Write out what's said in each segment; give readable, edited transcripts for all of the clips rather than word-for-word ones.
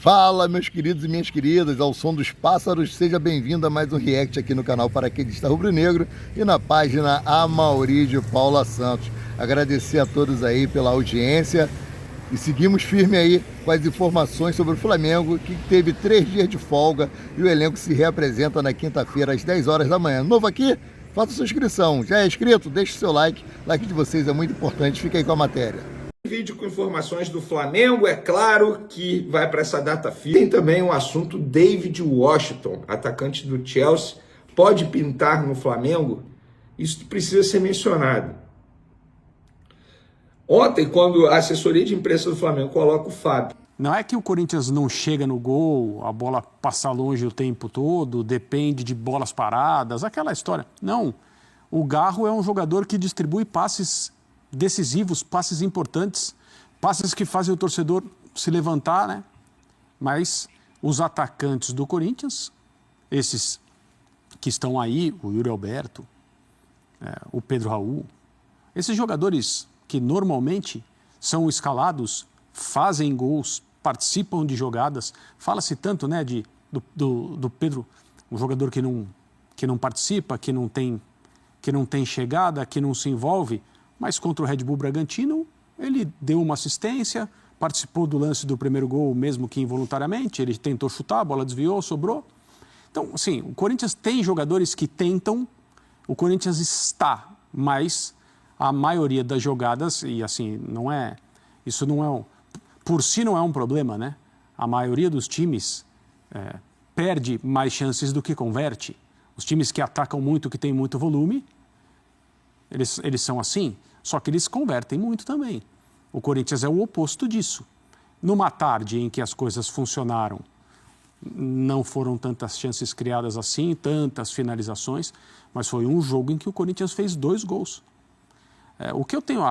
Fala, meus queridos e minhas queridas, ao som dos pássaros, seja bem-vindo a mais um react aqui no canal Paraquedista Rubro-Negro e na página Amaurício Paula Santos. Agradecer a todos aí pela audiência e seguimos firme aí com as informações sobre o Flamengo, que teve 3 dias de folga e o elenco se reapresenta na quinta-feira às 10 horas da manhã. Novo aqui? Faça sua inscrição. Já é inscrito? Deixe o seu like. Like de vocês é muito importante. Fica aí com a matéria. Vídeo com informações do Flamengo, é claro que vai para essa data FIFA. Tem também o assunto David Washington, atacante do Chelsea, pode pintar no Flamengo? Isso precisa ser mencionado. Ontem, quando a assessoria de imprensa do Flamengo coloca o Fábio. Não é que o Corinthians não chega no gol, a bola passa longe o tempo todo, depende de bolas paradas, aquela história. Não, o Garro é um jogador que distribui passes decisivos, passes importantes, passes que fazem o torcedor se levantar, né? Mas os atacantes do Corinthians, esses que estão aí, o Yuri Alberto, o Pedro Raul, esses jogadores que normalmente são escalados, fazem gols, participam de jogadas, fala-se tanto, né, do Pedro, um jogador que não participa, que não tem chegada, que não se envolve. Mas contra o Red Bull Bragantino, ele deu uma assistência, participou do lance do primeiro gol, mesmo que involuntariamente, ele tentou chutar, a bola desviou, sobrou. Então, assim, o Corinthians tem jogadores que tentam, o Corinthians está, mas a maioria das jogadas, e assim, por si não é um problema, né? A maioria dos times perde mais chances do que converte. Os times que atacam muito, que têm muito volume, eles são assim, só que eles convertem muito também. O Corinthians é o oposto disso. Numa tarde em que as coisas funcionaram, não foram tantas chances criadas assim, tantas finalizações, mas foi um jogo em que o Corinthians fez 2 gols. O que eu tenho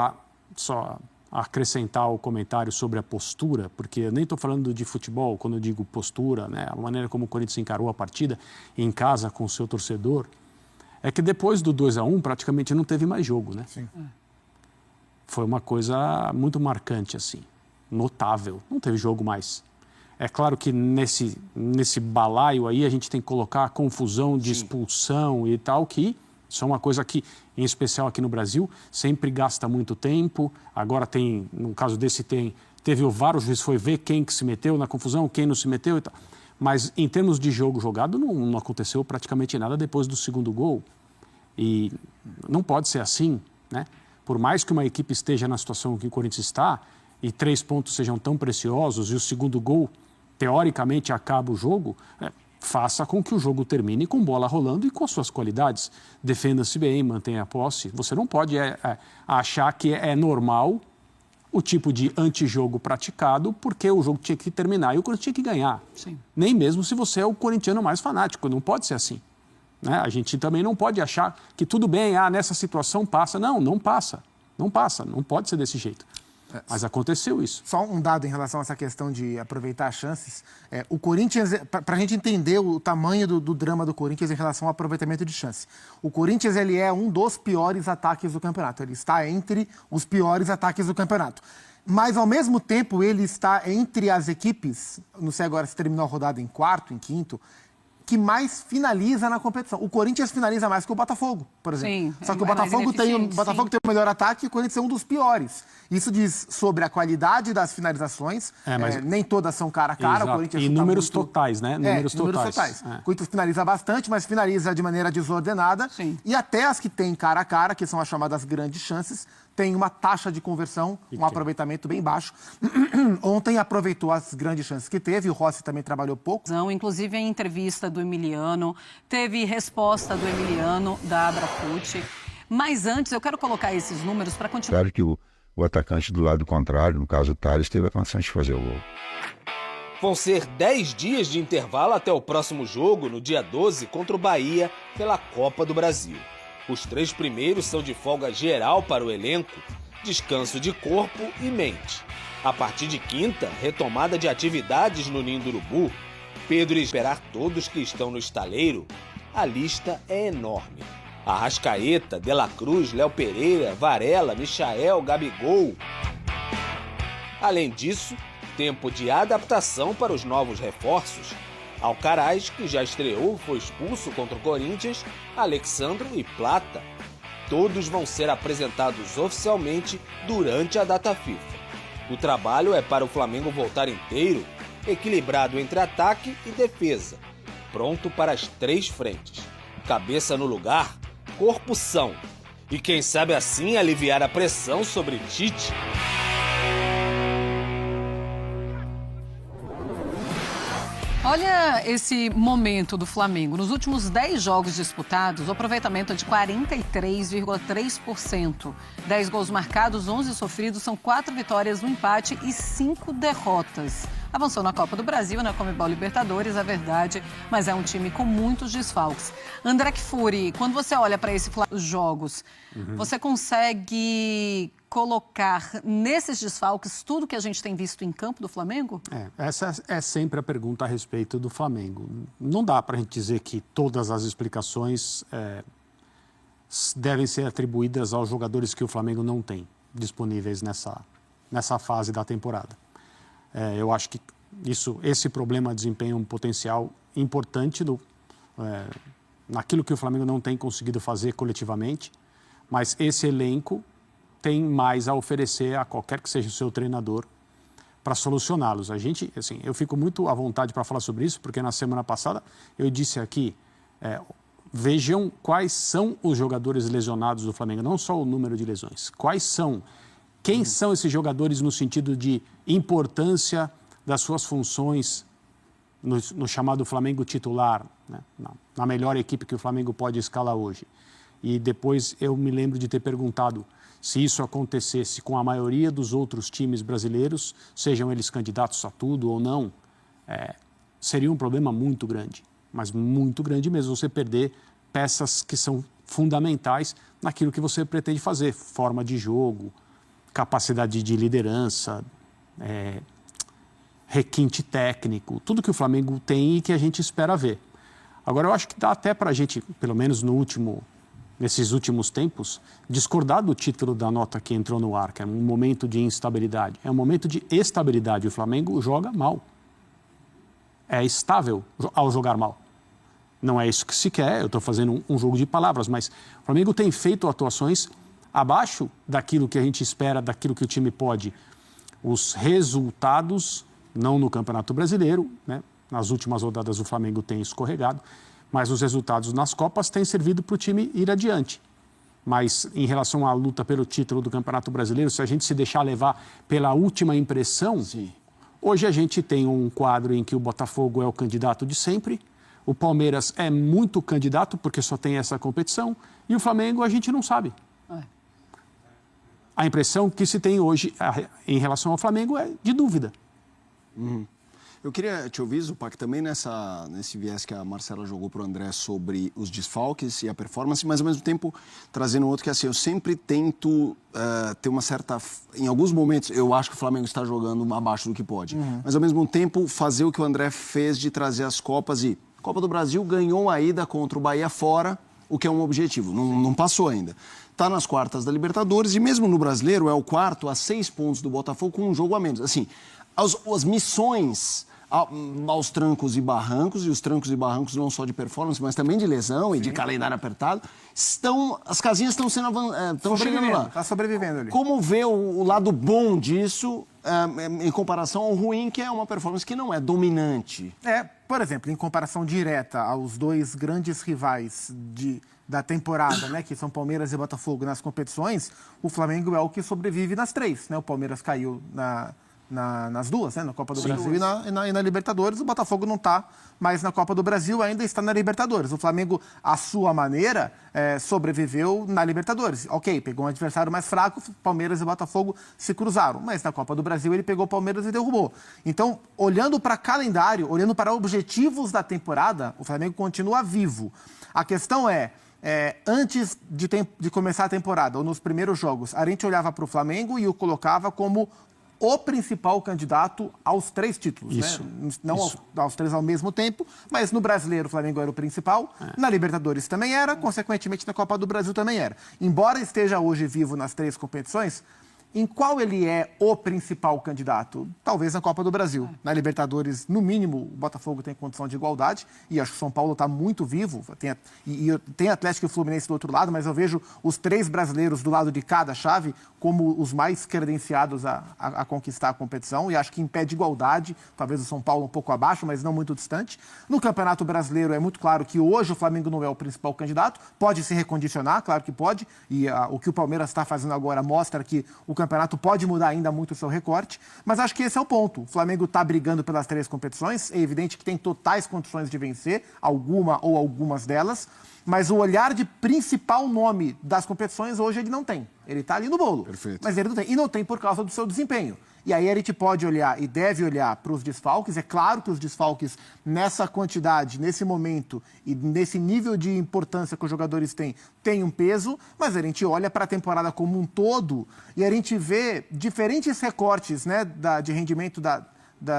só a acrescentar ao comentário sobre a postura, porque eu nem estou falando de futebol quando eu digo postura, né? A maneira como o Corinthians encarou a partida em casa com o seu torcedor, é que depois do 2-1 praticamente não teve mais jogo, né? Sim. Foi uma coisa muito marcante, assim, notável. Não teve jogo mais. É claro que nesse balaio aí a gente tem que colocar a confusão de expulsão e tal, que isso é uma coisa que, em especial aqui no Brasil, sempre gasta muito tempo. Agora tem, no caso desse teve o VAR, o juiz foi ver quem que se meteu na confusão, quem não se meteu e tal. Mas em termos de jogo jogado, não aconteceu praticamente nada depois do segundo gol. E não pode ser assim, né? Por mais que uma equipe esteja na situação que o Corinthians está, e 3 pontos sejam tão preciosos, e o segundo gol, teoricamente, acaba o jogo, faça com que o jogo termine com bola rolando e com as suas qualidades. Defenda-se bem, mantenha a posse. Você não pode achar que é normal o tipo de antijogo praticado, porque o jogo tinha que terminar e o Corinthians tinha que ganhar. Sim. Nem mesmo se você é o corintiano mais fanático, não pode ser assim. Né? A gente também não pode achar que tudo bem, nessa situação passa. Não passa. Não passa, não pode ser desse jeito. Mas aconteceu isso. Só um dado em relação a essa questão de aproveitar as chances. O Corinthians, para a gente entender o tamanho do drama do Corinthians em relação ao aproveitamento de chances. O Corinthians ele é um dos piores ataques do campeonato. Ele está entre os piores ataques do campeonato. Mas, ao mesmo tempo, ele está entre as equipes, não sei agora se terminou a rodada em 4º, em 5º, que mais finaliza na competição. O Corinthians finaliza mais que o Botafogo, por exemplo. Sim, só que o Botafogo tem o melhor ataque e o Corinthians é um dos piores. Isso diz sobre a qualidade das finalizações. Nem todas são cara a cara. Exato. O Corinthians e números totais, né? Números totais. O Corinthians finaliza bastante, mas finaliza de maneira desordenada. Sim. E até as que têm cara a cara, que são as chamadas grandes chances, tem uma taxa de conversão, aproveitamento bem baixo. Ontem aproveitou as grandes chances que teve, o Rossi também trabalhou pouco. Inclusive, em entrevista do Emiliano, teve resposta do Emiliano, da Abrafute. Mas antes, eu quero colocar esses números para continuar. Claro que o atacante do lado contrário, no caso o Thales, teve a condição de fazer o gol. Vão ser 10 dias de intervalo até o próximo jogo, no dia 12, contra o Bahia, pela Copa do Brasil. Os 3 primeiros são de folga geral para o elenco, descanso de corpo e mente. A partir de quinta, retomada de atividades no Ninho do Urubu. Pedro esperar todos que estão no estaleiro, a lista é enorme. Arrascaeta, De La Cruz, Léo Pereira, Varela, Michael, Gabigol. Além disso, tempo de adaptação para os novos reforços. Alcaraz, que já estreou, foi expulso contra o Corinthians, Alexandro e Plata. Todos vão ser apresentados oficialmente durante a data FIFA. O trabalho é para o Flamengo voltar inteiro, equilibrado entre ataque e defesa, pronto para as 3 frentes. Cabeça no lugar, corpo são. E quem sabe assim aliviar a pressão sobre Tite. Olha esse momento do Flamengo. Nos últimos 10 jogos disputados, o aproveitamento é de 43,3%. 10 gols marcados, 11 sofridos, são 4 vitórias, 1 empate e 5 derrotas. Avançou na Copa do Brasil, na Conmebol Libertadores, é verdade, mas é um time com muitos desfalques. André Kfouri, quando você olha para esses jogos, você consegue colocar nesses desfalques tudo que a gente tem visto em campo do Flamengo? Essa é sempre a pergunta a respeito do Flamengo. Não dá para a gente dizer que todas as explicações devem ser atribuídas aos jogadores que o Flamengo não tem disponíveis nessa fase da temporada. Eu acho que esse problema desempenha um potencial importante naquilo que o Flamengo não tem conseguido fazer coletivamente, mas esse elenco tem mais a oferecer a qualquer que seja o seu treinador para solucioná-los. Eu fico muito à vontade para falar sobre isso, porque na semana passada eu disse aqui, vejam quais são os jogadores lesionados do Flamengo, não só o número de lesões, quem são esses jogadores no sentido de importância das suas funções no chamado Flamengo titular, né? Na melhor equipe que o Flamengo pode escalar hoje. E depois eu me lembro de ter perguntado se isso acontecesse com a maioria dos outros times brasileiros, sejam eles candidatos a tudo ou não, seria um problema muito grande, mas muito grande mesmo, você perder peças que são fundamentais naquilo que você pretende fazer, forma de jogo, capacidade de liderança, requinte técnico, tudo que o Flamengo tem e que a gente espera ver. Agora, eu acho que dá até para a gente, pelo menos nesses últimos tempos, discordar do título da nota que entrou no ar, que é um momento de instabilidade. É um momento de estabilidade. O Flamengo joga mal. É estável ao jogar mal. Não é isso que se quer, eu estou fazendo um jogo de palavras, mas o Flamengo tem feito atuações abaixo daquilo que a gente espera, daquilo que o time pode. Os resultados, não no Campeonato Brasileiro, né? Nas últimas rodadas o Flamengo tem escorregado, mas os resultados nas Copas têm servido para o time ir adiante. Mas em relação à luta pelo título do Campeonato Brasileiro, se a gente se deixar levar pela última impressão, sim, hoje a gente tem um quadro em que o Botafogo é o candidato de sempre, o Palmeiras é muito candidato porque só tem essa competição, e o Flamengo a gente não sabe. A impressão que se tem hoje em relação ao Flamengo é de dúvida. Eu queria te ouvir, Zupac, também nesse viés que a Marcela jogou para o André sobre os desfalques e a performance, mas ao mesmo tempo trazendo outro que assim, eu sempre tento ter uma certa... Em alguns momentos eu acho que o Flamengo está jogando abaixo do que pode, mas ao mesmo tempo fazer o que o André fez de trazer as Copas e... Copa do Brasil ganhou a ida contra o Bahia fora, o que é um objetivo, não passou ainda. Está nas quartas da Libertadores e mesmo no Brasileiro é o quarto a 6 pontos do Botafogo com um jogo a menos. Assim, as missões aos trancos e barrancos, e os trancos e barrancos não só de performance, mas também de lesão e de calendário apertado, as casinhas estão chegando lá. Está sobrevivendo ali. Como vê o lado bom disso em comparação ao ruim, que é uma performance que não é dominante? Por exemplo, em comparação direta aos dois grandes rivais da temporada, né, que são Palmeiras e Botafogo nas competições, o Flamengo é o que sobrevive nas 3. Né? O Palmeiras caiu nas duas, né? Na Copa do Brasil e na Libertadores. O Botafogo não está mais na Copa do Brasil, ainda está na Libertadores. O Flamengo, à sua maneira, sobreviveu na Libertadores. Ok, pegou um adversário mais fraco, Palmeiras e Botafogo se cruzaram, mas na Copa do Brasil ele pegou o Palmeiras e derrubou. Então, olhando para calendário, olhando para objetivos da temporada, o Flamengo continua vivo. A questão antes de começar a temporada, ou nos primeiros jogos, a gente olhava para o Flamengo e o colocava como o principal candidato aos 3 títulos. Isso. Né? Não aos 3 ao mesmo tempo, mas no Brasileiro o Flamengo era o principal, na Libertadores também era, consequentemente na Copa do Brasil também era. Embora esteja hoje vivo nas 3 competições, Em qual ele é o principal candidato? Talvez na Copa do Brasil. Na Libertadores, no mínimo, o Botafogo tem condição de igualdade e acho que o São Paulo está muito vivo. Tem Atlético e Fluminense do outro lado, mas eu vejo os 3 brasileiros do lado de cada chave como os mais credenciados a conquistar a competição e acho que em pé de igualdade, talvez o São Paulo um pouco abaixo, mas não muito distante. No Campeonato Brasileiro é muito claro que hoje o Flamengo não é o principal candidato, pode se recondicionar, claro que pode, e o que o Palmeiras está fazendo agora mostra que o campeonato pode mudar ainda muito o seu recorte, mas acho que esse é o ponto. O Flamengo está brigando pelas 3 competições, é evidente que tem totais condições de vencer, alguma ou algumas delas, mas o olhar de principal nome das competições hoje ele não tem. Ele está ali no bolo. Perfeito. Mas ele não tem. E não tem por causa do seu desempenho. E aí a gente pode olhar e deve olhar para os desfalques. É claro que os desfalques nessa quantidade, nesse momento e nesse nível de importância que os jogadores têm um peso, mas a gente olha para a temporada como um todo e a gente vê diferentes recortes, né, de rendimento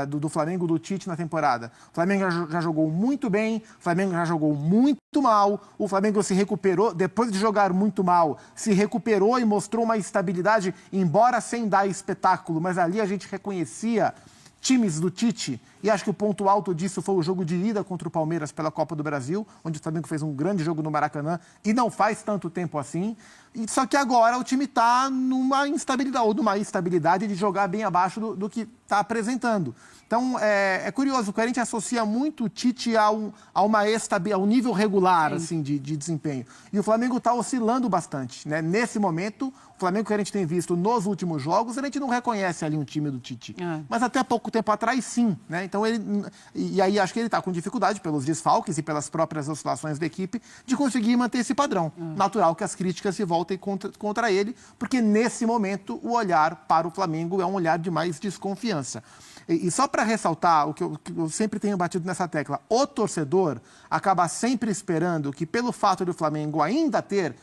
do Flamengo, do Tite na temporada. O Flamengo já jogou muito bem, o Flamengo já jogou muito mal, o Flamengo se recuperou, depois de jogar muito mal, se recuperou e mostrou uma estabilidade, embora sem dar espetáculo, mas ali a gente reconhecia times do Tite, e acho que o ponto alto disso foi o jogo de ida contra o Palmeiras pela Copa do Brasil, onde o Flamengo fez um grande jogo no Maracanã, e não faz tanto tempo assim. Só que agora o time está numa instabilidade, ou numa estabilidade de jogar bem abaixo do que está apresentando. Então, é curioso, porque a gente associa muito o Tite a um nível regular assim, de desempenho. E o Flamengo está oscilando bastante, né? Nesse momento, o Flamengo que a gente tem visto nos últimos jogos, a gente não reconhece ali um time do Tite. Mas até pouco tempo atrás, sim. Né? Então, e aí acho que ele está com dificuldade pelos desfalques e pelas próprias oscilações da equipe de conseguir manter esse padrão. Natural que as críticas se voltem contra ele, porque nesse momento o olhar para o Flamengo é um olhar de mais desconfiança. E só para ressaltar o que eu sempre tenho batido nessa tecla, o torcedor acaba sempre esperando que, pelo fato do Flamengo ainda ter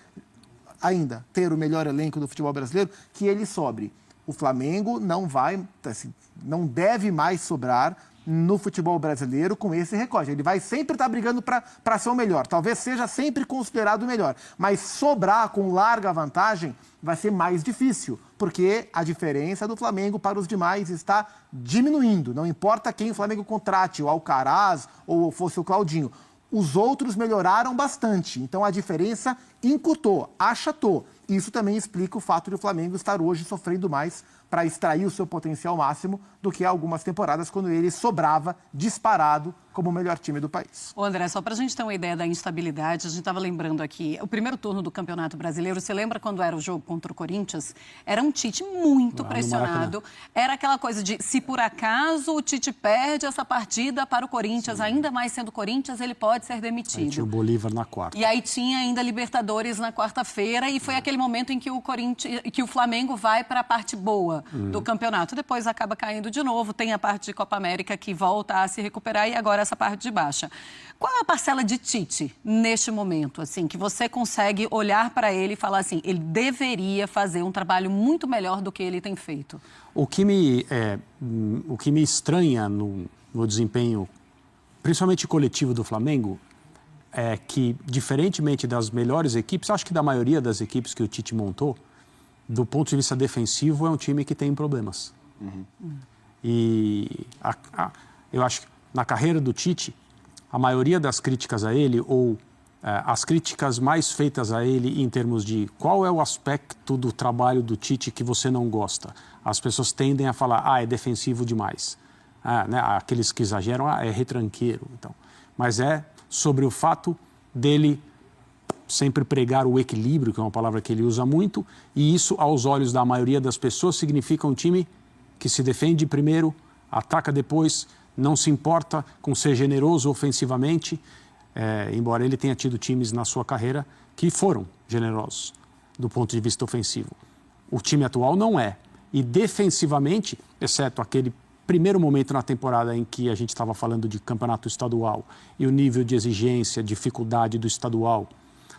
o melhor elenco do futebol brasileiro, que ele sobre. O Flamengo não deve mais sobrar no futebol brasileiro com esse recorde. Ele vai sempre estar brigando para ser o melhor. Talvez seja sempre considerado o melhor. Mas sobrar com larga vantagem vai ser mais difícil, porque a diferença do Flamengo para os demais está diminuindo. Não importa quem o Flamengo contrate, o Alcaraz ou fosse o Claudinho. Os outros melhoraram bastante. Então a diferença encurtou, achatou. Isso também explica o fato de o Flamengo estar hoje sofrendo mais para extrair o seu potencial máximo do que há algumas temporadas, quando ele sobrava disparado como o melhor time do país. Ô André, só para a gente ter uma ideia da instabilidade, a gente estava lembrando aqui, o primeiro turno do Campeonato Brasileiro, você lembra quando era o jogo contra o Corinthians? Era um Tite muito pressionado, era aquela coisa de, se por acaso o Tite perde essa partida para o Corinthians, ainda mais sendo Corinthians, ele pode ser demitido. Aí tinha o Bolívar na quarta. E aí tinha ainda Libertadores na quarta-feira, e foi aquele momento em que o Flamengo vai para a parte boa do campeonato. Depois acaba caindo de novo, tem a parte de Copa América que volta a se recuperar e agora essa parte de baixa. Qual é a parcela de Tite neste momento, assim, que você consegue olhar para ele e falar assim, ele deveria fazer um trabalho muito melhor do que ele tem feito? O que me estranha no desempenho, principalmente coletivo do Flamengo, é que, diferentemente das melhores equipes, acho que da maioria das equipes que o Tite montou, do ponto de vista defensivo, é um time que tem problemas. E eu acho que na carreira do Tite, a maioria das críticas a ele, ou as críticas mais feitas a ele em termos de qual é o aspecto do trabalho do Tite que você não gosta, as pessoas tendem a falar, é defensivo demais. Né? Aqueles que exageram, é retranqueiro. Então. Mas é sobre o fato dele sempre pregar o equilíbrio, que é uma palavra que ele usa muito, e isso, aos olhos da maioria das pessoas, significa um time que se defende primeiro, ataca depois, não se importa com ser generoso ofensivamente, embora ele tenha tido times na sua carreira que foram generosos do ponto de vista ofensivo. O time atual não é. E defensivamente, exceto aquele primeiro momento na temporada em que a gente estava falando de campeonato estadual e o nível de exigência, dificuldade do estadual,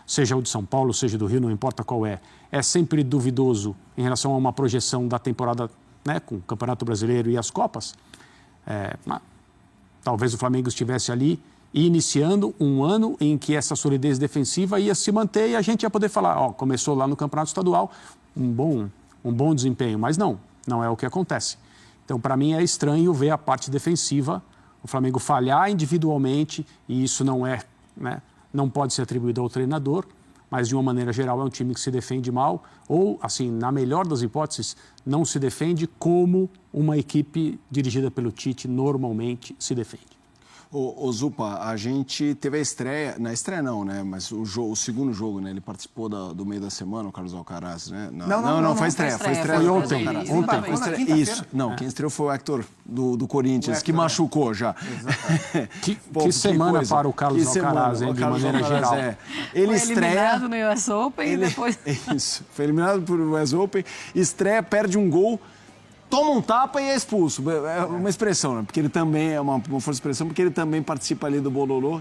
seja o de São Paulo, seja do Rio, não importa qual é sempre duvidoso em relação a uma projeção da temporada, né, com o Campeonato Brasileiro e as Copas. Talvez o Flamengo estivesse ali iniciando um ano em que essa solidez defensiva ia se manter e a gente ia poder falar, começou lá no Campeonato Estadual, um bom um bom desempenho, mas não é o que acontece. Então, para mim, é estranho ver a parte defensiva, o Flamengo falhar individualmente, e isso não pode ser atribuído ao treinador, mas de uma maneira geral é um time que se defende mal, ou, assim, na melhor das hipóteses, não se defende como uma equipe dirigida pelo Tite normalmente se defende. Ô Zupa, a gente teve a estreia, na estreia não, né? Mas o segundo jogo, né? Ele participou do meio da semana, o Carlos Alcaraz, né? Não, foi estreia. Foi ontem. Isso, quem estreou foi o Hector do Corinthians, que machucou já. Que semana para o Carlos Alcaraz, hein, de maneira geral. Ele foi estreia... eliminado no US Open e depois... Isso, foi eliminado por US Open, estreia, perde um gol, toma um tapa e é expulso. É uma expressão, né? Porque ele também é uma força de expressão, porque ele também participa ali do bololô.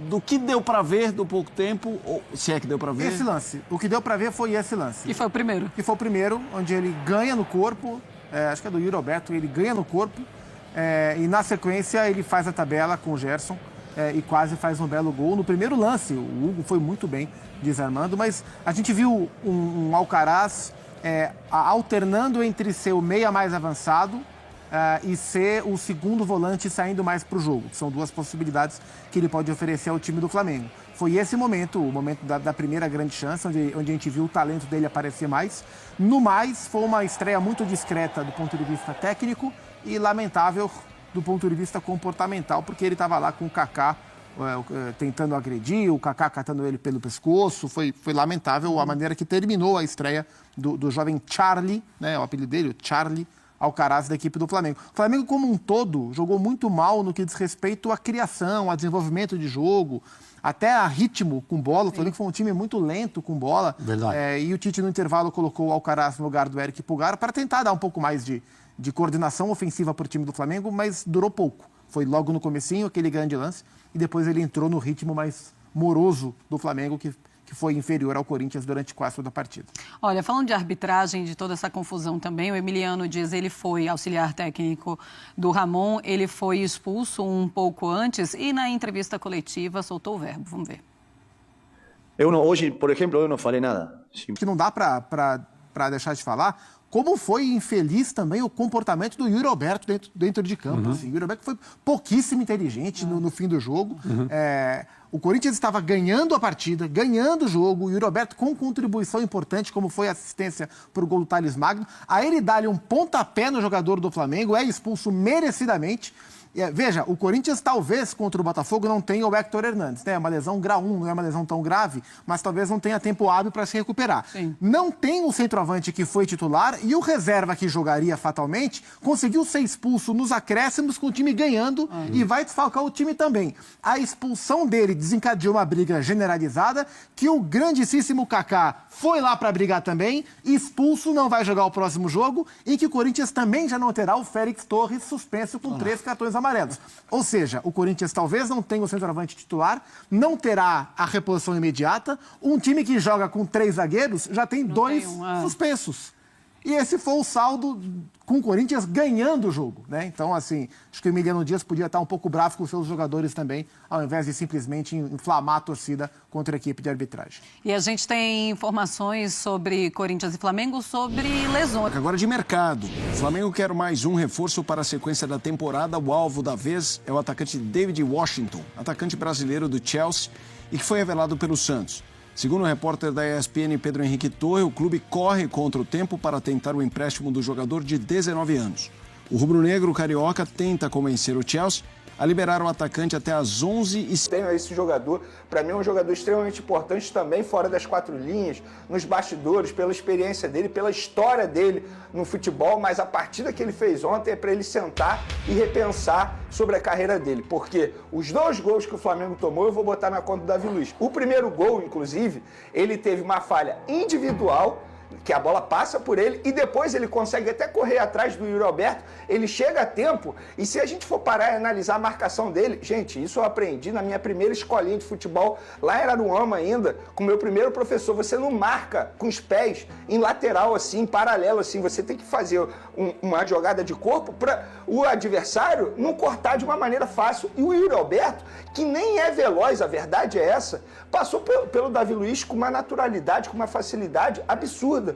Do que deu pra ver do pouco tempo, ou se é que deu pra ver? Esse lance. O que deu pra ver foi esse lance. E foi o primeiro. Que foi o primeiro, onde ele ganha no corpo, acho que é do Yuri Alberto, ele ganha no corpo, e na sequência ele faz a tabela com o Gerson e quase faz um belo gol. No primeiro lance, o Hugo foi muito bem desarmando, mas a gente viu um Alcaraz alternando entre ser o meia mais avançado e ser o segundo volante saindo mais para o jogo. São duas possibilidades que ele pode oferecer ao time do Flamengo. Foi esse momento, o momento da primeira grande chance, onde a gente viu o talento dele aparecer mais. No mais, foi uma estreia muito discreta do ponto de vista técnico e lamentável do ponto de vista comportamental, porque ele estava lá com o Kaká tentando agredir, o Kaká catando ele pelo pescoço. Foi lamentável a maneira que terminou a estreia do jovem Charlie, né, o apelido dele, o Charlie Alcaraz, da equipe do Flamengo. O Flamengo, como um todo, jogou muito mal no que diz respeito à criação, a desenvolvimento de jogo, até a ritmo com bola. O Flamengo foi um time muito lento com bola. Verdade. E o Tite, no intervalo, colocou o Alcaraz no lugar do Eric Pulgar para tentar dar um pouco mais de coordenação ofensiva para o time do Flamengo, mas durou pouco. Foi logo no comecinho, aquele grande lance, e depois ele entrou no ritmo mais moroso do Flamengo, que foi inferior ao Corinthians durante quase toda a partida. Olha, falando de arbitragem, de toda essa confusão também, o Emiliano Dias, ele foi auxiliar técnico do Ramon, ele foi expulso um pouco antes e na entrevista coletiva soltou o verbo. Vamos ver. Hoje, por exemplo, eu não falei nada. Que não dá para deixar de falar como foi infeliz também o comportamento do Yuri Alberto dentro de campo. Assim, o Yuri Alberto foi pouquíssimo inteligente no fim do jogo. O Corinthians estava ganhando a partida, ganhando o jogo. O Yuri Alberto com contribuição importante, como foi a assistência para o gol do Thales Magno. Aí ele dá-lhe um pontapé no jogador do Flamengo, é expulso merecidamente. Veja, o Corinthians talvez contra o Botafogo não tenha o Héctor Hernandes, né? É uma lesão grau 1, não é uma lesão tão grave, mas talvez não tenha tempo hábil para se recuperar. Sim. Não tem o centroavante que foi titular e o reserva que jogaria fatalmente conseguiu ser expulso nos acréscimos com o time ganhando e vai desfalcar o time também. A expulsão dele desencadeou uma briga generalizada que o grandíssimo Kaká foi lá para brigar também, expulso, não vai jogar o próximo jogo, e que o Corinthians também já não terá o Félix Torres suspenso com 3 cartões amarelos. Ou seja, o Corinthians talvez não tenha o centroavante titular, não terá a reposição imediata. Um time que joga com 3 zagueiros já tem 2 suspensos. E esse foi o saldo com o Corinthians ganhando o jogo, né? Então, assim, acho que o Emiliano Dias podia estar um pouco bravo com os seus jogadores também, ao invés de simplesmente inflamar a torcida contra a equipe de arbitragem. E a gente tem informações sobre Corinthians e Flamengo, sobre lesões. Agora de mercado. O Flamengo quer mais um reforço para a sequência da temporada. O alvo da vez é o atacante David Washington, atacante brasileiro do Chelsea e que foi revelado pelo Santos. Segundo o repórter da ESPN Pedro Henrique Torre, o clube corre contra o tempo para tentar o empréstimo do jogador de 19 anos. O rubro-negro carioca tenta convencer o Chelsea a liberar o atacante até às 11h. Tenho esse jogador, para mim é um jogador extremamente importante também fora das 4 linhas, nos bastidores, pela experiência dele, pela história dele no futebol, mas a partida que ele fez ontem é para ele sentar e repensar sobre a carreira dele, porque os 2 gols que o Flamengo tomou eu vou botar na conta do Davi Luiz. O primeiro gol, inclusive, ele teve uma falha individual, que a bola passa por ele e depois ele consegue até correr atrás do Yuri Alberto, ele chega a tempo, e se a gente for parar e analisar a marcação dele, gente, isso eu aprendi na minha primeira escolinha de futebol, lá em Araruama ainda, com o meu primeiro professor, você não marca com os pés em lateral assim, em paralelo assim, você tem que fazer uma jogada de corpo para o adversário não cortar de uma maneira fácil, e o Yuri Alberto, que nem é veloz, a verdade é essa, passou pelo Davi Luiz com uma naturalidade, com uma facilidade absurda.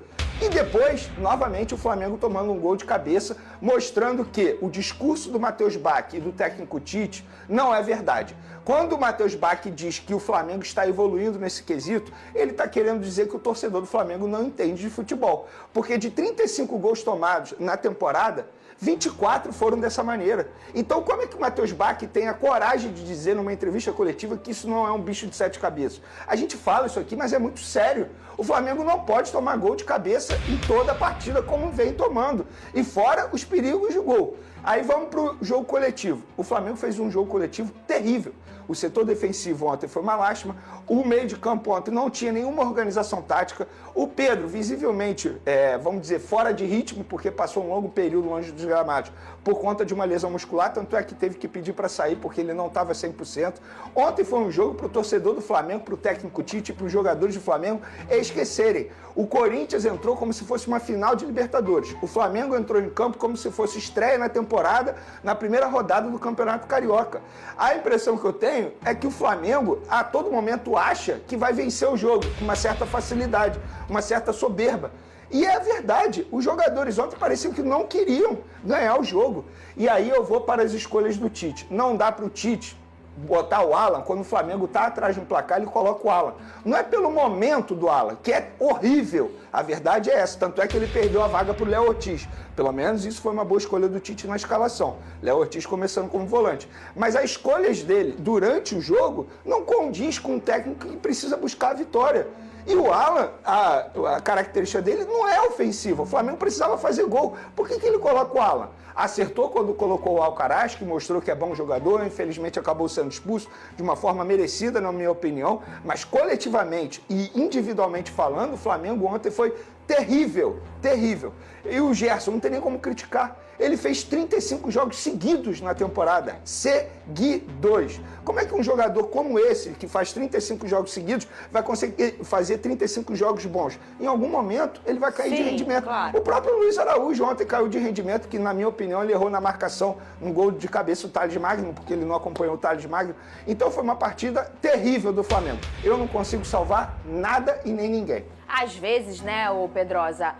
E depois, novamente, o Flamengo tomando um gol de cabeça, mostrando que o discurso do Matheus Bach e do técnico Tite não é verdade. Quando o Matheus Bach diz que o Flamengo está evoluindo nesse quesito, ele está querendo dizer que o torcedor do Flamengo não entende de futebol. Porque de 35 gols tomados na temporada, 24 foram dessa maneira. Então, como é que o Matheus Bach tem a coragem de dizer numa entrevista coletiva que isso não é um bicho de 7 cabeças? A gente fala isso aqui, mas é muito sério. O Flamengo não pode tomar gol de cabeça em toda a partida como vem tomando. E fora os perigos de gol. Aí vamos para o jogo coletivo. O Flamengo fez um jogo coletivo terrível. O setor defensivo ontem foi uma lástima. O meio de campo ontem não tinha nenhuma organização tática. O Pedro, visivelmente, vamos dizer, fora de ritmo, porque passou um longo período longe dos gramados, por conta de uma lesão muscular, tanto é que teve que pedir para sair, porque ele não estava 100%. Ontem foi um jogo para o torcedor do Flamengo, para o técnico Tite, para os jogadores do Flamengo esquecerem. O Corinthians entrou como se fosse uma final de Libertadores. O Flamengo entrou em campo como se fosse estreia na temporada, na primeira rodada do Campeonato Carioca. A impressão que eu tenho é que o Flamengo, a todo momento, acha que vai vencer o jogo com uma certa facilidade, uma certa soberba. E é verdade, os jogadores ontem pareciam que não queriam ganhar o jogo. E aí eu vou para as escolhas do Tite. Não dá para o Tite botar o Alan, quando o Flamengo está atrás de um placar, ele coloca o Alan. Não é pelo momento do Alan, que é horrível. A verdade é essa, tanto é que ele perdeu a vaga para o Léo Ortiz. Pelo menos isso foi uma boa escolha do Tite na escalação. Léo Ortiz começando como volante. Mas as escolhas dele durante o jogo não condiz com um técnico que precisa buscar a vitória. E o Alan, a característica dele não é ofensiva. O Flamengo precisava fazer gol. Por que ele coloca o Alan? Acertou quando colocou o Alcaraz, que mostrou que é bom jogador, infelizmente acabou sendo expulso de uma forma merecida, na minha opinião, mas coletivamente e individualmente falando, o Flamengo ontem foi terrível, terrível. E o Gerson, não tem nem como criticar. Ele fez 35 jogos seguidos na temporada. Seguidos. Como é que um jogador como esse, que faz 35 jogos seguidos, vai conseguir fazer 35 jogos bons? Em algum momento, ele vai cair de rendimento. Claro. O próprio Luiz Araújo ontem caiu de rendimento, que na minha opinião ele errou na marcação, no gol de cabeça do Thales Magno, porque ele não acompanhou o Thales Magno. Então foi uma partida terrível do Flamengo. Eu não consigo salvar nada e nem ninguém. Às vezes, né, o Pedrosa,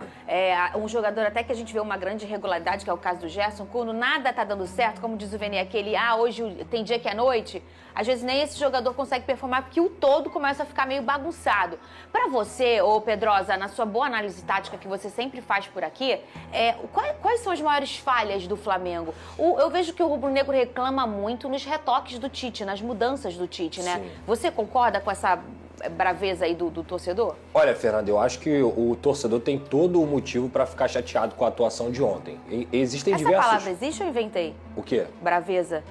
um jogador até que a gente vê uma grande irregularidade, que é o caso do Gerson, quando nada tá dando certo, como diz o Vene, aquele, hoje tem dia que é noite, às vezes nem esse jogador consegue performar porque o todo começa a ficar meio bagunçado. Pra você, ô Pedrosa, na sua boa análise tática que você sempre faz por aqui, quais são as maiores falhas do Flamengo? Eu vejo que o rubro-negro reclama muito nos retoques do Tite, nas mudanças do Tite, né? Sim. Você concorda com essa braveza aí do torcedor? Olha, Fernando, eu acho que o torcedor tem todo o motivo para ficar chateado com a atuação de ontem. Existem Essa diversos... palavra existe ou eu inventei? O quê? Braveza.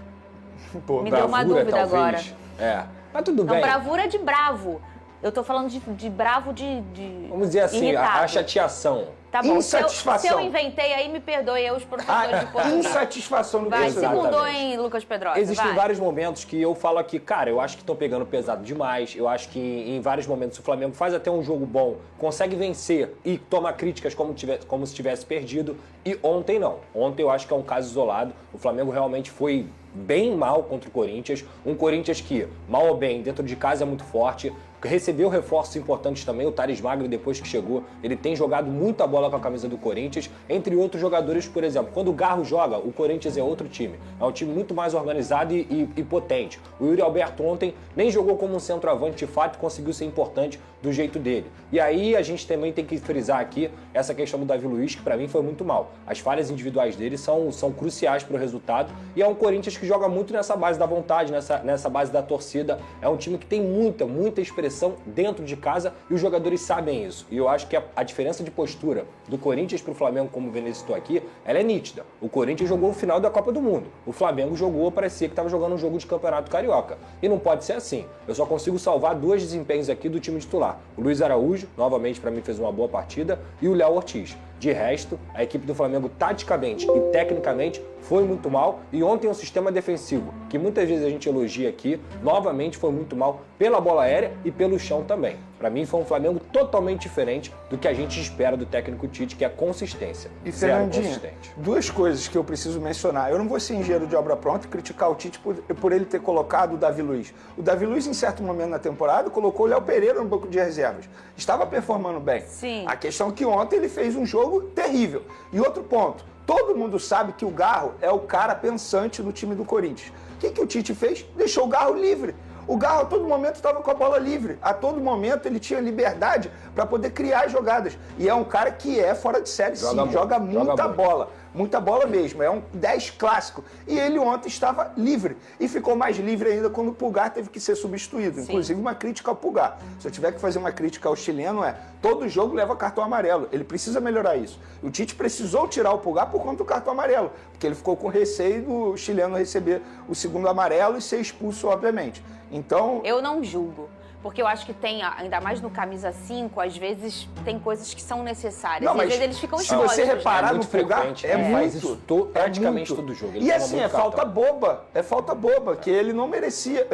Pô, me bravura, deu uma dúvida talvez. agora. Mas tudo bem. Não, bravura é de bravo. Eu tô falando de bravo de Vamos dizer assim, a chateação. Tá bom, insatisfação. Se eu inventei aí, me perdoe, os professores de português. Insatisfação do Vai, Exatamente. segundou, hein, Lucas Pedrosa? Existem vários momentos que eu falo aqui, cara, eu acho que estão pegando pesado demais. Eu acho que em vários momentos o Flamengo faz até um jogo bom, consegue vencer e toma críticas como se tivesse perdido. E ontem não. Ontem eu acho que é um caso isolado. O Flamengo realmente foi bem mal contra o Corinthians. Um Corinthians que, mal ou bem, dentro de casa é muito forte. Recebeu reforços importantes também, o Thales Magno, depois que chegou, ele tem jogado muita bola com a camisa do Corinthians, entre outros jogadores, por exemplo. Quando o Garro joga, o Corinthians é outro time. É um time muito mais organizado e potente. O Yuri Alberto ontem nem jogou como um centroavante de fato, conseguiu ser importante do jeito dele. E aí a gente também tem que frisar aqui essa questão do Davi Luiz, que para mim foi muito mal. As falhas individuais dele são cruciais para o resultado, e é um Corinthians que joga muito nessa base da vontade, nessa base da torcida. É um time que tem muita expressão dentro de casa e os jogadores sabem isso. E eu acho que a diferença de postura do Corinthians para o Flamengo, como o Venez citou aqui, ela é nítida. O Corinthians jogou o final da Copa do Mundo. O Flamengo jogou, parecia que estava jogando um jogo de Campeonato Carioca. E não pode ser assim. Eu só consigo salvar dois desempenhos aqui do time titular. O Luiz Araújo, novamente para mim fez uma boa partida, e o Léo Ortiz. De resto, a equipe do Flamengo taticamente e tecnicamente foi muito mal, e ontem o sistema defensivo, que muitas vezes a gente elogia aqui, novamente foi muito mal pela bola aérea e pelo chão também. Para mim foi um Flamengo totalmente diferente do que a gente espera do técnico Tite, que é consistência. E Zero Fernandinho, consistente. duas coisas que eu preciso mencionar. Eu não vou ser engenheiro de obra pronta e criticar o Tite por ele ter colocado o Davi Luiz. O Davi Luiz, em certo momento na temporada, colocou o Léo Pereira no banco de reservas. Estava performando bem. Sim. A questão é que ontem ele fez um jogo terrível. E outro ponto, todo mundo sabe que o Garro é o cara pensante no time do Corinthians. O que o Tite fez? Deixou o Garro livre. O Garro a todo momento estava com a bola livre. A todo momento ele tinha liberdade para poder criar as jogadas. E é um cara que é fora de série, joga muita bola. Muita bola mesmo, é um 10 clássico. E ele ontem estava livre. E ficou mais livre ainda quando o Pulgar teve que ser substituído. Sim. Inclusive uma crítica ao Pulgar. Se eu tiver que fazer uma crítica ao chileno todo jogo leva cartão amarelo. Ele precisa melhorar isso. O Tite precisou tirar o Pulgar por conta do cartão amarelo. Porque ele ficou com receio do chileno receber o segundo amarelo e ser expulso, obviamente. Então... Eu não julgo. Porque eu acho que tem, ainda mais no camisa 5, às vezes tem coisas que são necessárias. Não, e às vezes eles ficam se expostos. você reparar né? no Pulgar, faz isso praticamente todo jogo. Ele e toma assim, muito é falta cartão. boba. É falta boba, que ele não merecia.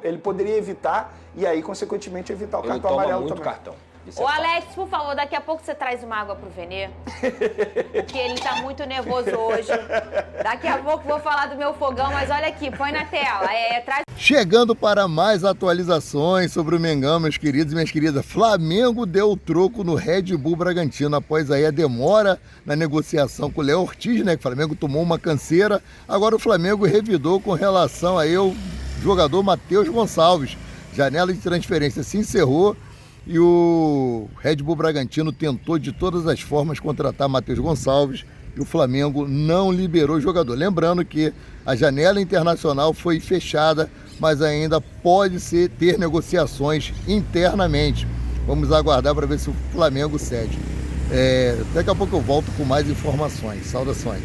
Ele poderia evitar e aí, consequentemente, evitar o Ele cartão toma amarelo muito também. cartão. Isso Ô é fato. Alex, por favor, daqui a pouco você traz uma água pro Venê. Porque ele tá muito nervoso hoje. Daqui a pouco vou falar do meu fogão, mas olha aqui, põe na tela. Traz... Chegando para mais atualizações sobre o Mengão, meus queridos e minhas queridas. Flamengo deu o troco no Red Bull Bragantino após aí a demora na negociação com o Léo Ortiz, né? Que o Flamengo tomou uma canseira. Agora o Flamengo revidou com relação aí ao jogador Matheus Gonçalves. Janela de transferência se encerrou e o Red Bull Bragantino tentou de todas as formas contratar Matheus Gonçalves e o Flamengo não liberou o jogador. Lembrando que a janela internacional foi fechada, mas ainda pode ter negociações internamente. Vamos aguardar para ver se o Flamengo cede. Daqui a pouco eu volto com mais informações. Saudações.